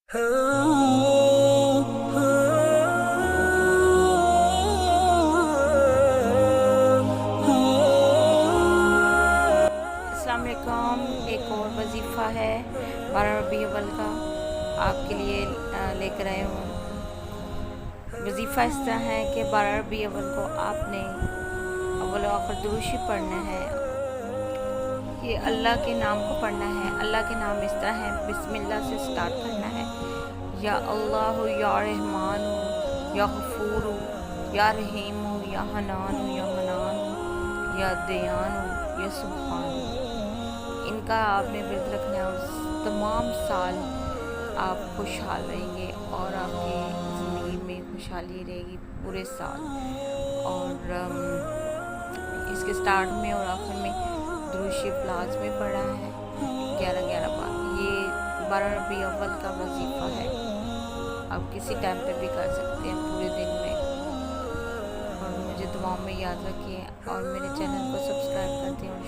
अस्सलाम वालेकुम। एक और वजीफ़ा है 12 रबी अव्वल का आपके लिए लेकर आए हूँ। वजीफ़ा इस तरह है कि 12 रबी अव्वल को आपने अव्वल व आखिर दुरूद शरीफ पढ़ना है। ये अल्लाह के नाम को पढ़ना है। अल्लाह के नाम इस तरह है, बिस्मिल्लाह से स्टार्ट करना है। या अल्लाह या रहमान या गफूर या रहीम या हनान या मनान या दयान या सुबहान। इनका आपने व्रत रखना है और तमाम साल आप खुशहाल रहेंगे और आपकी ज़िंदगी में खुशहाली रहेगी पूरे साल। और इसके स्टार्ट में और आखिर में दुरूद शरीफ लाज़मी पढ़ा है 11-11 बार। ये 12 रबी अव्वल का वजीफ़ा है। आप किसी टाइम पे भी कर सकते हैं पूरे दिन में। और मुझे दुआओं में याद रखिए और मेरे चैनल को सब्सक्राइब कर दें और